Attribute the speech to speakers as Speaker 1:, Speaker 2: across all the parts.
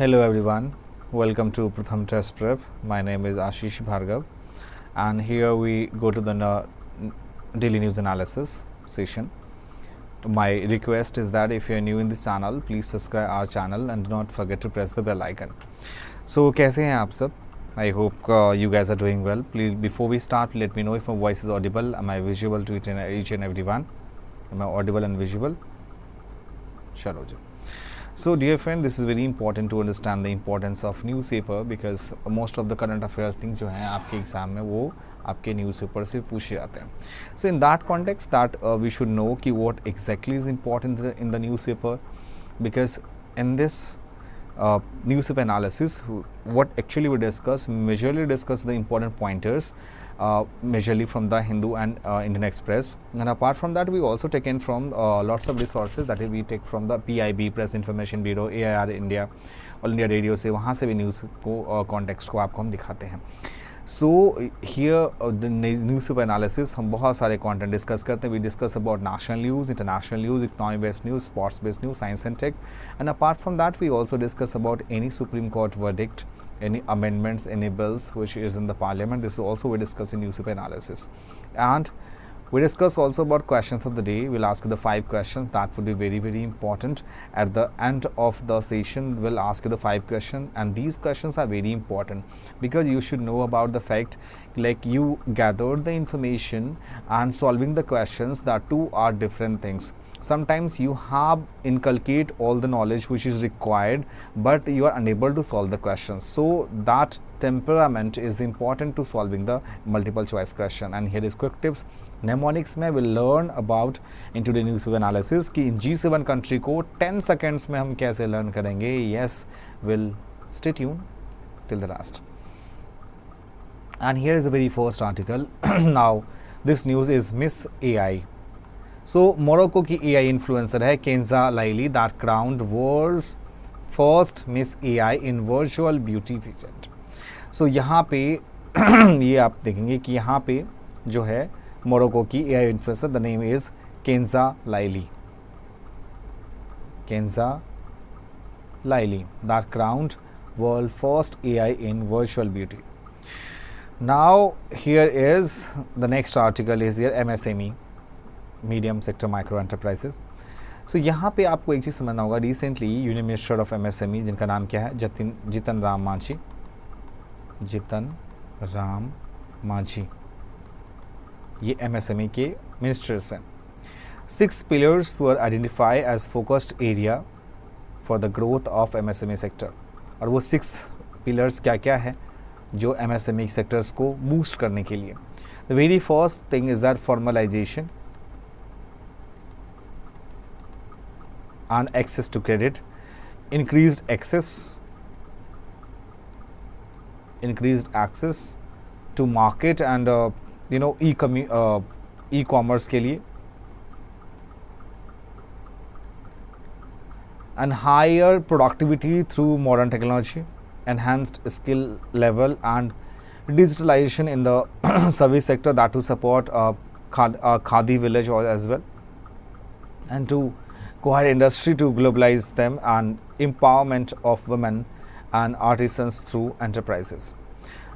Speaker 1: Hello everyone, welcome to PRATHAM Test Prep. My name is Ashish Bhargav and here we go to the daily news analysis session. My request is that if you are new in this channel, please subscribe our channel and do not forget to press the bell icon. So कैसे हैं आप सब? I hope you guys are doing well. Please, before we start, let me know if my voice is audible. Am I visible to each and everyone? Am I audible and visible? चलो जी. So dear friend, this is very important to understand the importance of newspaper because most of the current affairs things जो हैं आपके exam में वो आपके newspaper से पूछे जाते हैं. So in that context that we should know कि what exactly is important in the newspaper, because in this newspaper analysis what actually we discuss majorly discuss the important pointers majorly from the Hindu and Indian Express, and apart from that we also taken from lots of resources that we take from the PIB Press Information Bureau, AIR India, All India Radio से वहाँ से भी news को context को आपको हम दिखाते हैं. So here the newspaper analysis हम बहुत सारे कंटेंट डिस्कस करते हैं. We discuss about national news, international news, economy based news, sports based news, science and tech, and apart from that we also discuss about any supreme court verdict, any amendments, any bills which is in the parliament. This is also we discuss in newspaper analysis, and we discuss also about questions of the day. We'll ask you the 5 questions that would be very important. At the end of the session we'll ask you the 5 questions, and these questions are very important because you should know about the fact like you gathered the information and solving the questions, that two are different things. Sometimes you have inculcate all the knowledge which is required but you are unable to solve the questions, so that temperament is important to solving the multiple choice question. And here is quick tips. Mnemonics में we'll learn about into the newspaper analysis कि in G7 country को 10 seconds में हम कैसे learn करेंगे. Yes, will stay tuned till the last. And here is the very first article. Now this news is Miss AI. So Morocco की AI influencer है Kenza Layli that crowned world's first Miss AI in virtual beauty pageant. So यहाँ पे ये आप देखेंगे कि यहाँ पे जो है मोरक्को की AI influencer, the name is Kenza Layli. Kenza Layli that crowned world first AI in virtual beauty. Now here is the next article is here MSME, medium sector micro enterprises. So यहाँ पे आपको एक चीज़ समझना होगा. Recently union minister of MSME जिनका नाम क्या है, जितन राम मांझी, ये MSME के मिनिस्टर्स हैं. 6 pillars were identified as focused area for the growth of MSME sector. और वो 6 pillars क्या क्या है जो MSME सेक्टर्स को बूस्ट करने के लिए. The very first thing is that formalisation and access to credit, increased access to market and e-commerce के लिए, and higher productivity through modern technology, enhanced skill level and digitalization in the service sector, that to support khadi village as well, and to acquire industry to globalize them, and empowerment of women and artisans through enterprises.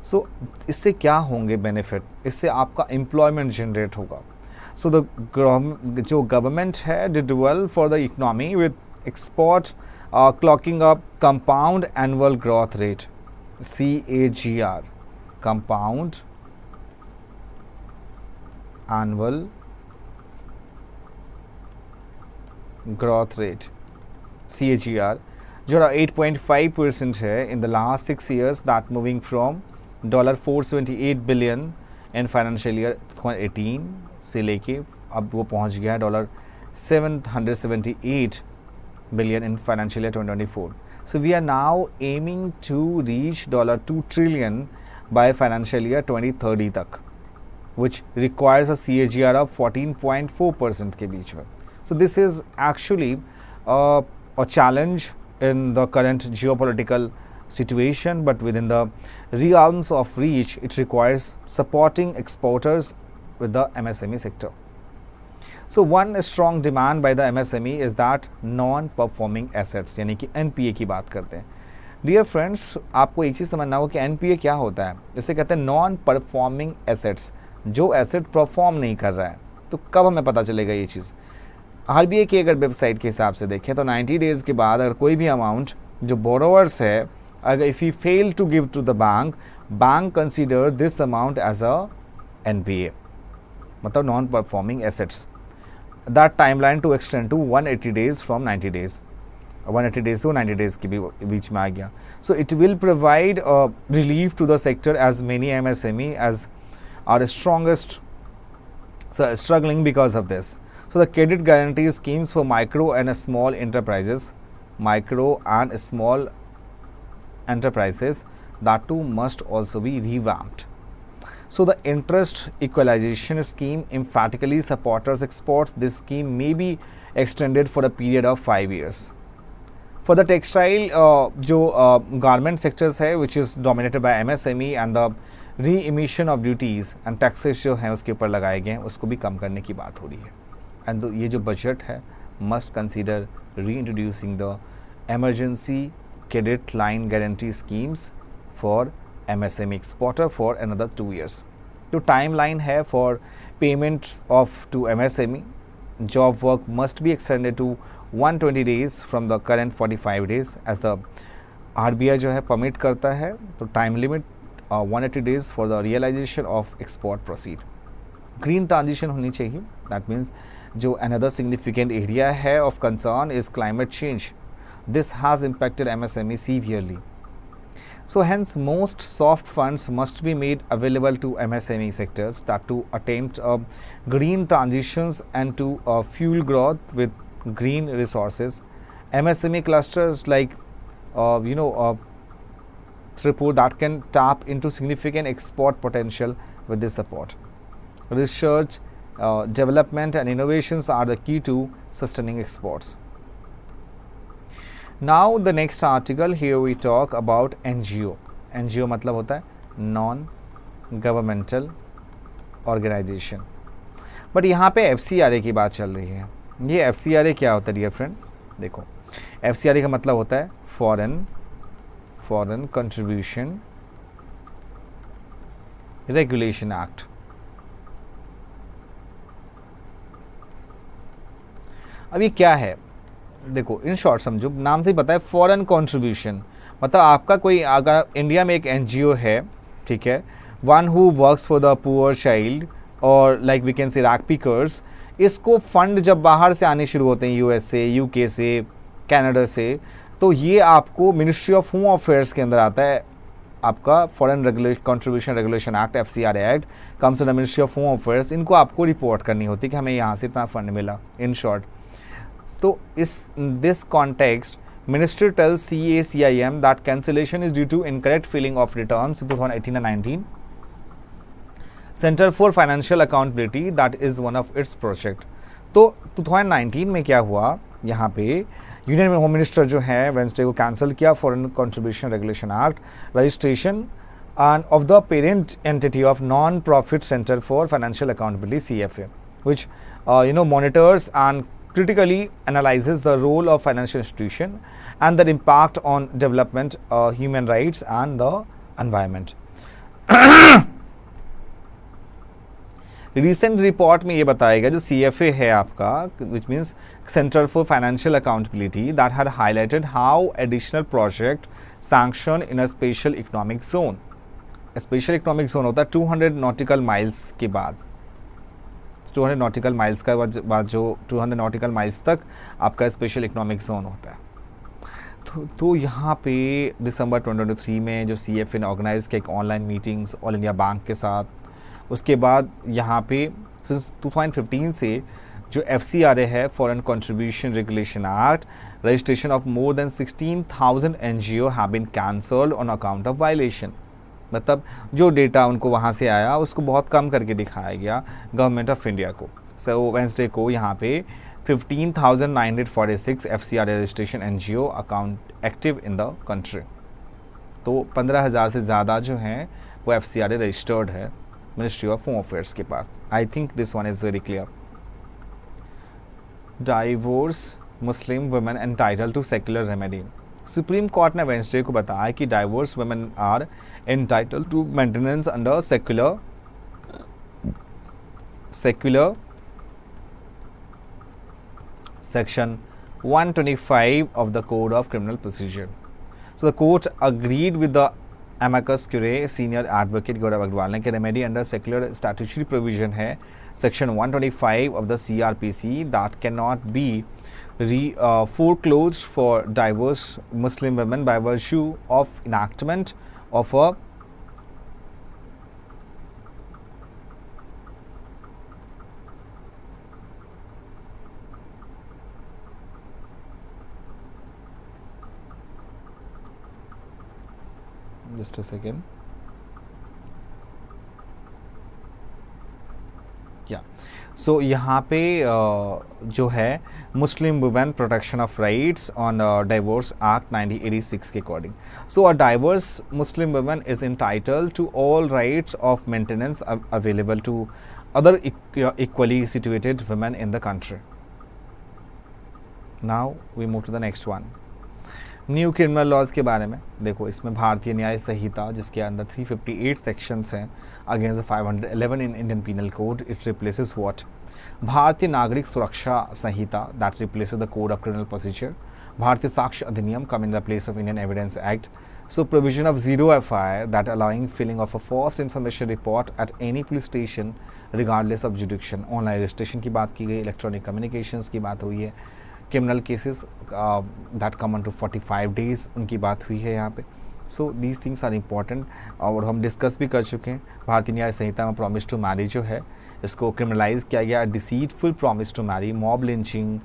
Speaker 1: So इससे क्या होंगे benefit? इससे आपका employment generate होगा. सो जो government है did well for the economy with export clocking up compound annual growth rate CAGR, compound annual growth rate CAGR जो 8.5% है in the last 6 years, that moving from $478 billion in financial year 2018 से लेके अब वो पहुंच गया है $778 billion in financial year 2024. So we are now aiming to reach $2 trillion by financial year 2030 तक, which requires a CAGR of 14.4% के बीच में. So this is actually a challenge in the current geopolitical situation, but within the realms of reach, it requires supporting exporters with the MSME sector. So one strong demand by the MSME is that non-performing assets, यानी कि NPA की बात करते हैं. Dear friends, आपको एक चीज़ समझना होगा कि एनपीए क्या होता है। जैसे कहते हैं नॉन परफॉर्मिंग एसेट्स, जो एसेट परफॉर्म नहीं कर रहा है। तो कब हमें पता चलेगा ये चीज़? आरबीआई की अगर वेबसाइट के हिसाब से देखें तो 90 डेज़ के बाद अगर कोई भी अमाउंट जो बोरोवर्स है, अगर if you fail to give to the bank consider this amount as a NPA, मतलब non performing assets. That timeline to extend to 180 days from 90 days, 180 days to 90 days के बीच में आ गया। So it will provide relief to the sector as many MSME as are strongest struggling because of this. So the credit guarantee schemes for micro and small enterprises, that too must also be revamped. So the interest equalization scheme emphatically supports exports. This scheme may be extended for a period of 5 years. For the textile जो garment sectors है which is dominated by MSME and the remission of duties and taxes जो हैं उसके ऊपर लगाए गए हैं, उसको भी कम करने की बात हो रही है। एंड ये जो बजट है must consider reintroducing the emergency credit line guarantee schemes for MSME exporter for another 2 years। जो टाइम लाइन है for payments of to MSME, job work must be extended to 120 days from the current 45 days as the RBI जो है permit करता है। तो time limit 180 days for the realization of export proceed। Green transition होनी चाहिए। That means जो another significant area है of concern is climate change. This has impacted MSME severely। So hence most soft funds must be made available to MSME sectors that to attempt green transitions and to fuel growth with green resources। MSME clusters like report that can tap into significant export potential with this support। Research, development and innovations are the key to sustaining exports। Now the next article, here we talk about NGO। NGO मतलब होता है non governmental organisation. But यहाँ पे FCRA की बात चल रही है। ये FCRA क्या होता है डियर फ्रेंड? देखो, FCRA का मतलब होता है फॉरेन कंट्रीब्यूशन रेगुलेशन एक्ट। अब ये क्या है? देखो इन शॉर्ट समझो, नाम से ही पता है फॉरेन कंट्रीब्यूशन मतलब आपका कोई अगर इंडिया में एक NGO है, ठीक है, one who works for the poor child और like we can say rag pickers, इसको फंड जब बाहर से आने शुरू होते हैं US से, UK से, कनाडा से, तो ये आपको मिनिस्ट्री ऑफ होम अफेयर्स के अंदर आता है। आपका foreign contribution regulation act FCRA act comes in the ministry of home affairs. इनको आपको रिपोर्ट करनी होती है कि हमें यहाँ से इतना फंड मिला इन शॉर्ट। तो इस this context ministry tells CACIM that cancellation is due to incorrect filing of returns in 2018 and 19। Centre for financial accountability that is one of its project. तो 2019 में क्या हुआ, यहाँ पे यूनियन होम मिनिस्टर जो है वेंसडे को कैंसिल किया foreign contribution regulation act registration end of the parent entity of non profit centre for financial accountability CFA which monitors and critically analyzes the role of financial institution and their impact on development, human rights and the environment। Recent report में ये बताएगा जो CFA है आपका, which means centre for financial accountability, that had highlighted how additional project sanction in a special economic zone. Special economic zone होता है 200 nautical miles के बाद, 200 नॉटिकल माइल्स का बाद जो 200 नॉटिकल माइल्स तक आपका स्पेशल इकोनॉमिक जोन होता है। तो यहाँ पे दिसंबर 2023 में जो CFA ने ऑर्गेनाइज किया एक online meetings all India bank के साथ, उसके बाद यहाँ पे 2015 से जो FCRA है foreign contribution regulation act, registration of more than 16,000 NGO have been cancelled on account of violation. मतलब जो डेटा उनको वहाँ से आया उसको बहुत कम करके दिखाया गया गवर्नमेंट ऑफ इंडिया को। सो वेंसडे को यहाँ पे 15,946 FCRA registration NGO account active in the country. तो 15,000 से ज़्यादा जो हैं वो FCRA रजिस्टर्ड है मिनिस्ट्री ऑफ होम अफेयर्स के पास। I think this one is very clear. Divorce Muslim women entitle to secular remedy. Supreme Court ने वेंसडे को बताया कि divorce women are entitled to maintenance under secular section 125 of the Code of Criminal Procedure. So the court agreed with the amicus curiae senior advocate Gaurav Agrawal ने कि remedy under secular statutory provision है section 125 of the CRPC that cannot be foreclosed for diverse Muslim women by virtue of enactment of a just a second. या सो यहाँ पे जो है Muslim women protection of rights on divorce act 1986 के according, so a divorce Muslim women is entitled to all rights of maintenance available to other equally situated women in the country. Now we move to the next one. New criminal laws के बारे में देखो, इसमें भारतीय न्याय संहिता जिसके अंदर 358 sections हैं against the 511 in Indian penal code, it replaces what? Bharatiya Nagarik Suraksha Sanhita that replaces the code of criminal procedure. Bharatiya Sakshya Adhiniyam come in the place of Indian evidence act. So provision of zero FIR that allowing filing of a first information report at any police station regardless of jurisdiction. Online registration की बात की गई, electronic communications की बात हुई है, criminal cases that come to 45 days उनकी बात हुई है यहाँ पे. So these things are important और हम डिस्कस भी कर चुके हैं. भारतीय न्याय संहिता में प्रॉमिस टू मैरी जो है इसको क्रिमिनलाइज किया गया. Deceitful promise to marry, mob lynching,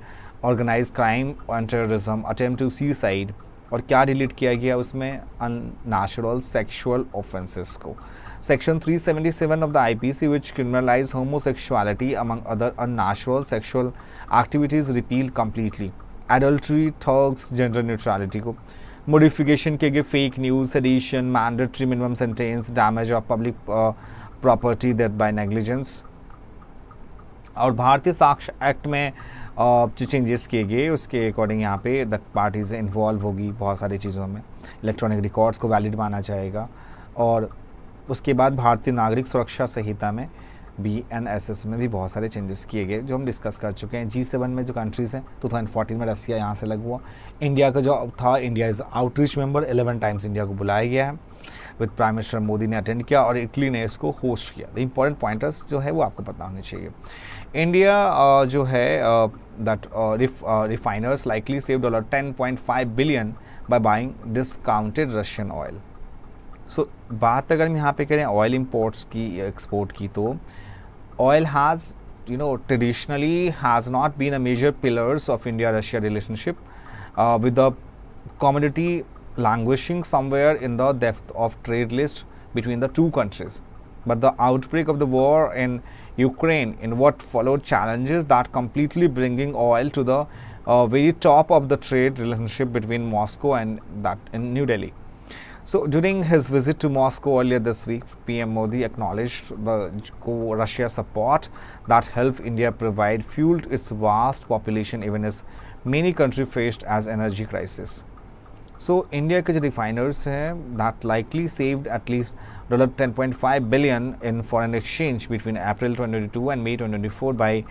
Speaker 1: organise crime and terrorism, attempt to suicide, और क्या डिलीट किया गया उसमें? अननेचुरल सेक्सुअल ऑफेंसेस को. Section 377 of the IPC, which criminalize homosexuality among other unnatural sexual activities, repealed completely. Adultery, thugs, gender neutrality को modification किए गए. fake news, sedition, mandatory minimum sentence, damage of public property, death by negligence. और भारतीय साक्ष्य act में जो changes किए गए उसके अकॉर्डिंग यहाँ पे दैट पार्टीज इन्वॉल्व होगी बहुत सारी चीज़ों में. इलेक्ट्रॉनिक रिकॉर्ड्स को वैलिड माना जाएगा. और उसके बाद भारतीय नागरिक सुरक्षा संहिता में BNSS में भी बहुत सारे चेंजेस किए गए जो हम डिस्कस कर चुके हैं. G7 में जो कंट्रीज़ हैं 2014 में रसिया यहाँ से लगा हुआ. इंडिया का जो था, India is outreach member, 11 times India को बुलाया गया है, विद प्राइम मिनिस्टर मोदी ने अटेंड किया और इटली ने इसको होस्ट किया. द इम्पॉर्टेंट पॉइंटर्स जो है वो आपको पता होने चाहिए. इंडिया जो है that refiners likely save $10.5 billion by buying discounted Russian oil. So बात अगर हम यहाँ पे करें ऑयल इंपोर्ट्स की, एक्सपोर्ट की, तो oil has traditionally has not been a major pillars of India Russia relationship with the commodity languishing somewhere in the depth of trade list between the two countries. But the outbreak of the war in Ukraine, in what followed challenges that completely bringing oil to the very top of the trade relationship between Moscow and that in New Delhi. So during his visit to Moscow earlier this week, PM Modi acknowledged the Russia support that helped India provide fuel to its vast population even as many countries faced as energy crisis. So India के जो refiners हैं that likely saved at least $10.5 billion in foreign exchange between April 2022 and May 2024 by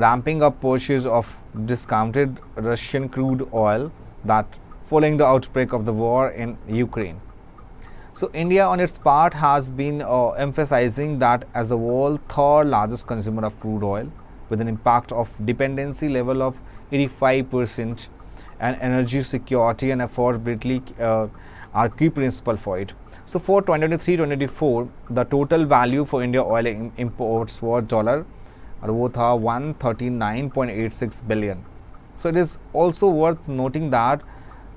Speaker 1: ramping up purchase of discounted Russian crude oil that following the outbreak of the war in Ukraine. So India on its part has been emphasizing that as the world's third largest consumer of crude oil with an impact of dependency level of 85% and energy security and affordability are key principle for it. So for 2023-24 the total value for India oil imports was $139.86 billion. So it is also worth noting that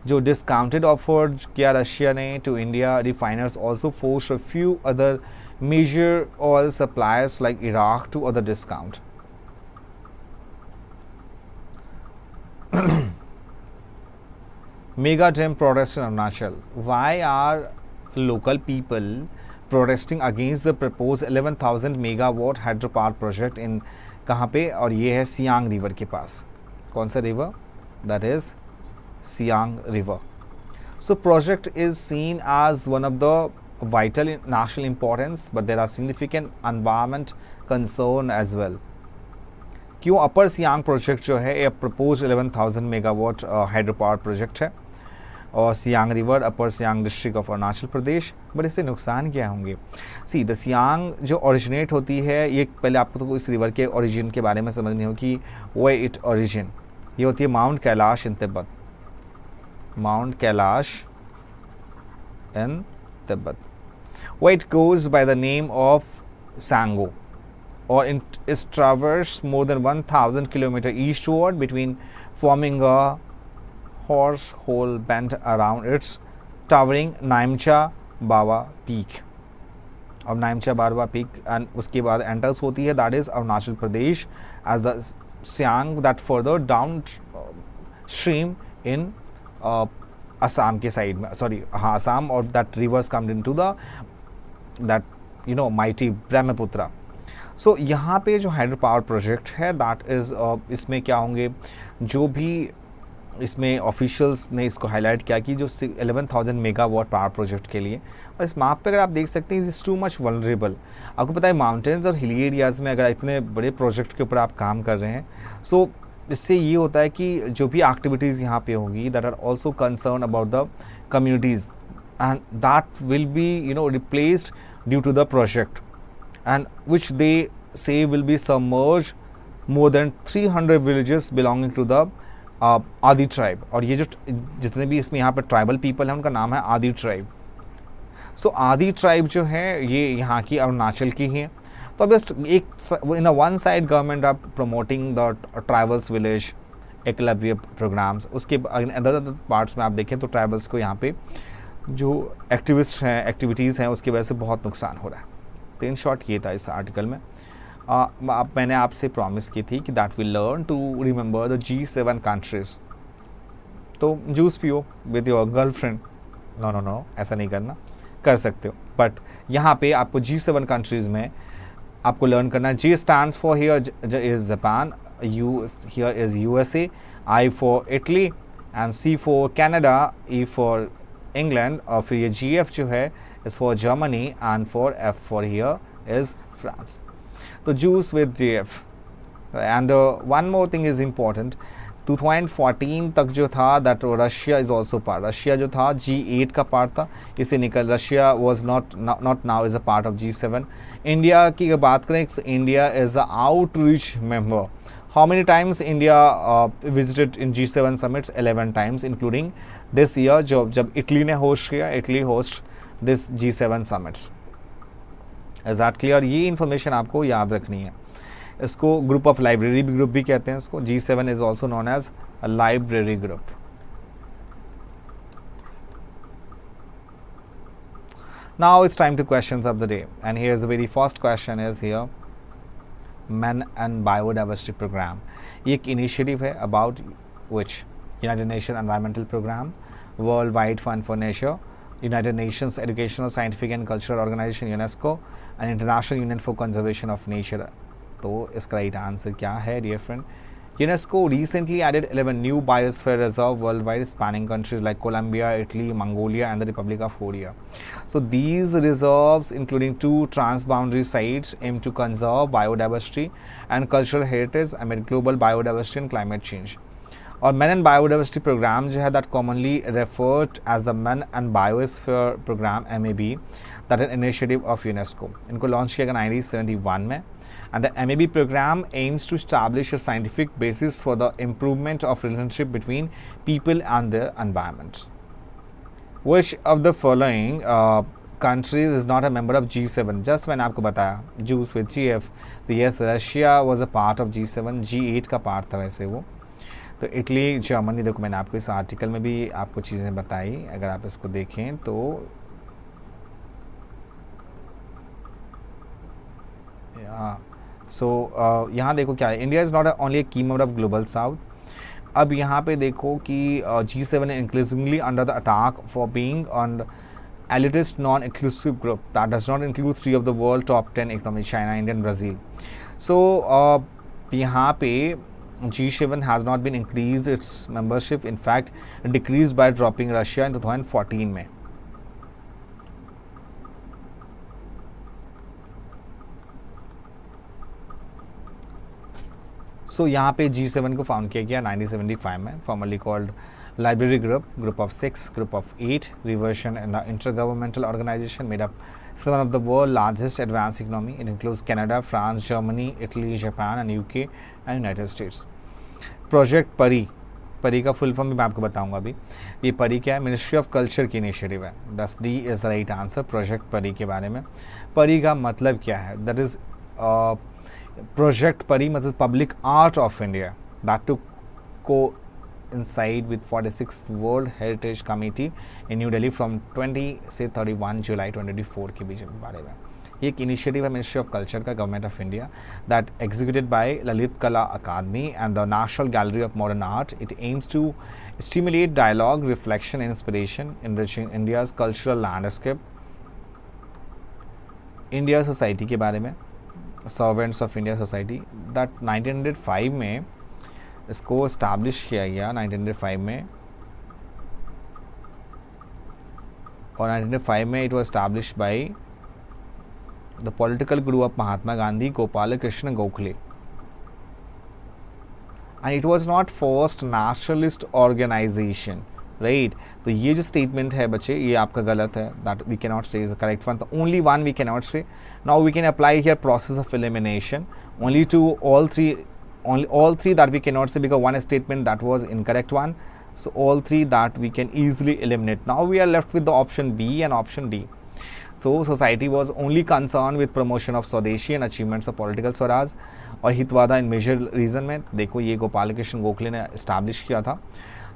Speaker 1: जो discounted offer किया Russia ने to India, refiners also forced a few other major oil suppliers like Iraq to other discount. Mega dam protest in Arunachal. Why are local people protesting against the proposed 11,000 megawatt hydropower project in कहाँ पे? और ये है Siang river के पास. कौन सा river? That is Siang River. So project is seen as one of the vital national importance, but there are significant environment concern as well. क्यों? अपर Siang project जो है ये propose 11,000 megawatt hydro power project है और Siang river upper Siang district of Arunachal Pradesh. But इससे नुकसान क्या होंगे? सी द सियांग जो ओरिजिनेट होती है, ये पहले आपको तो इस रिवर के ओरिजिन के बारे में समझनी हो कि वो इट ओरिजिन ये होती है माउंट कैलाश इन तिब्बत, माउंट कैलाश इन तिब्बत। वो it goes by the name of सांगो or it is traversed more than 1,000 km eastward between forming a horse hole bend around its towering Naimcha Bawa peak. अब नाइमचा बारवा पीक एंड उसके बाद enters होती है that is Arunachal Pradesh as the Siang that further downstream in Assam के side में, sorry हाँ असम, और that rivers comed into the that you know mighty Brahmaputra. So यहाँ पे जो हाइड्रो पावर प्रोजेक्ट है दैट इज़ इसमें क्या होंगे, जो भी इसमें ऑफिशियल्स ने इसको हाईलाइट किया कि जो 11,000 मेगावाट पावर प्रोजेक्ट के लिए, और इस मैप पे अगर आप देख सकते हैं इज टू मच वल्नरेबल। आपको पता है माउंटेन्स और हिली एरियाज़ में अगर इतने बड़े प्रोजेक्ट के ऊपर आप काम कर रहे हैं, सो इससे ये होता है कि जो भी एक्टिविटीज़ यहाँ पे होगी that are also concern about the communities and that will be you know replaced due to the project and which they say will be submerged more than 300 villages belonging to the आदि tribe. और ये जो जितने भी इसमें यहाँ पर tribal people हैं उनका नाम है आदि ट्राइब। सो आदि ट्राइब जो है ये यहाँ की अरुणाचल की ही है। तो अब एक in one side government are promoting the tribals village Eklavya programmes, उसके अदर पार्ट्स में आप देखें तो ट्राइबल्स को यहाँ पे जो एक्टिविस्ट हैं एक्टिविटीज़ हैं उसकी वजह से बहुत नुकसान हो रहा है। तो इन शॉर्ट ये था इस आर्टिकल में। मैंने आपसे प्रॉमिस की थी कि that will learn to remember the G7 countries. तो जूस पियो विद योर गर्लफ्रेंड, नो ऐसा नहीं करना, कर सकते हो, बट यहाँ पे आपको G7 कंट्रीज़ में आपको लर्न करना है। J stands for here is Japan, U here is USA, I for Italy and C for Canada, E for England, और फिर ये GF जो है is for Germany and for F for here is France. So juice with JF. And one more thing is important. 2014 तक जो था that Russia is also part. Russia जो था G8 का पार्ट था, इसे निकल Russia was not now is a part of G7. India की अगर बात करें, India is a outreach member. How many times India visited in G7 summits? 11 times, including this year जब इटली ने होस्ट किया, Italy host this G7 summits. Is that clear? ये information आपको याद रखनी है। इसको ग्रुप ऑफ लाइब्रेरी ग्रुप भी कहते हैं इसको। G7 is also known as a library group. Now it's time to questions of the day and here is the very first question is here man and biodiversity programme. ये एक initiative है about which United Nation environmental programme, world wide fund for nature, United Nations Educational, Scientific and Cultural Organization UNESCO, and International Union for Conservation of Nature। तो इसका right answer क्या है dear friend? UNESCO recently added 11 new biosphere reserve worldwide spanning countries like Colombia, Italy, Mongolia and the Republic of Korea. So these reserves, including 2 transboundary sites, aim to conserve biodiversity and cultural heritage amid global biodiversity and climate change. और man and biodiversity programme जो है that commonly referred as the man and biosphere programme MAB, that an initiative of UNESCO. इनको launch किया गया 1971 में। And the MAB programme aims to establish a scientific basis for the improvement of relationship between people and their environment. Which of the following countries is not a member of G7? Just मैंने आपको बताया juice with GF। तो yes, Russia was a part of G7, G8 का part था वैसे वो। तो Italy, Germany, देखो मैंने आपको इस आर्टिकल में भी आपको चीज़ें बताई, अगर आप इसको देखें तो यहाँ देखो क्या है, इंडिया इज़ नॉट ओनली ए की मेंबर ऑफ ग्लोबल साउथ। अब यहाँ पे देखो कि G7 increasingly under the attack for being on elitist non-inclusive group that does not include 3 of the world top 10 economies, China, India and Brazil. So यहाँ पे G7 has not been increased its membership. In fact, it decreased by dropping Russia in 2014 में. So यहाँ पे G7 को found किया गया 1975 में, formally called library group of 6, group of 8, reversion and intergovernmental organisation made up one of the world largest advanced economy. It includes Canada, France, Germany, Italy, Japan and UK and United States. Project परी का full form भी मैं आपको बताऊंगा अभी. ये परी क्या है? मिनिस्ट्री ऑफ कल्चर की इनिशिएटिव है. दस D is the right answer project परी के बारे में. परी का मतलब क्या है? दैट इज प्रोजेक्ट परी मतलब public art of India that to को inside with 46th World Heritage Committee in New Delhi from 20 से 31 जुलाई 2024 के बीच बारे में. ये एक इनिशिएटिव है मिनिस्ट्री ऑफ कल्चर का, government of India, that executed by Lalit Kala Akademi and the national gallery of modern art. It aims to stimulate dialogue, reflection and inspiration enriching India's cultural landscape. India society के बारे में, servants of India society, that 1905 में इसको establish किया गया 1905 में, और 1905 में it was establish by the political guru of Mahatma Gandhi, Gopal Krishna Gokhale. And it was not first nationalist organisation, right. तो ये जो स्टेटमेंट है बच्चे, ये आपका गलत है. That we can not say is the correct one. The only one we can not say. Now we can apply here process of elimination only to all three that we cannot say because one statement that was incorrect one. So all three that we can easily eliminate. Now we are left with the option B and option D. So society was only concerned with promotion of Swadeshi and achievements of political Swaraj. और हितवादा इन major reason में देखो ये गोपाल कृष्ण गोखले ने establish किया था.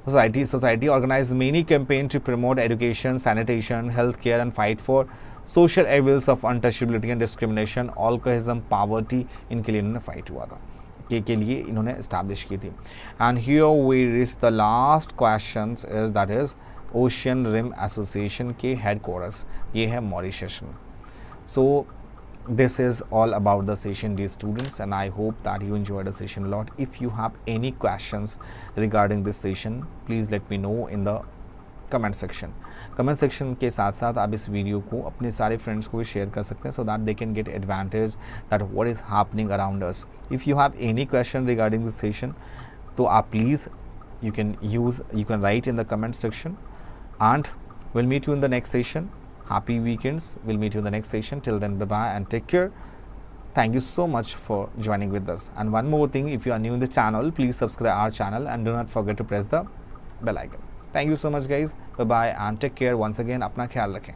Speaker 1: Society organized many campaigns to promote education, sanitation, health care and fight for social evils of untouchability and discrimination, alcoholism, poverty. इनके लिए इन्होंने फाइट हुआ था, के लिए इन्होंने इस्टेब्लिश की थी. And here we reach the last question is that is ocean rim association के हेडक्वार्टर्स ये है मॉरिशस में. So this is all about the session, dear students, and I hope that you enjoyed the session a lot. If you have any questions regarding this session, please let me know in the comment section के साथ साथ आप इस video को अपने सारे friends को भी शेयर कर सकते हैं, so that they can get advantage that what is happening around us. If you have any question regarding this session, तो आप please you can write in the comment section, and will meet you in the next session. Happy weekends. We'll meet you in the next session. Till then, bye-bye and take care. Thank you so much for joining with us. And one more thing, if you are new in the channel, please subscribe our channel and do not forget to press the bell icon. Thank you so much guys. Bye-bye and take care. Once again, अपना ख्याल रखें.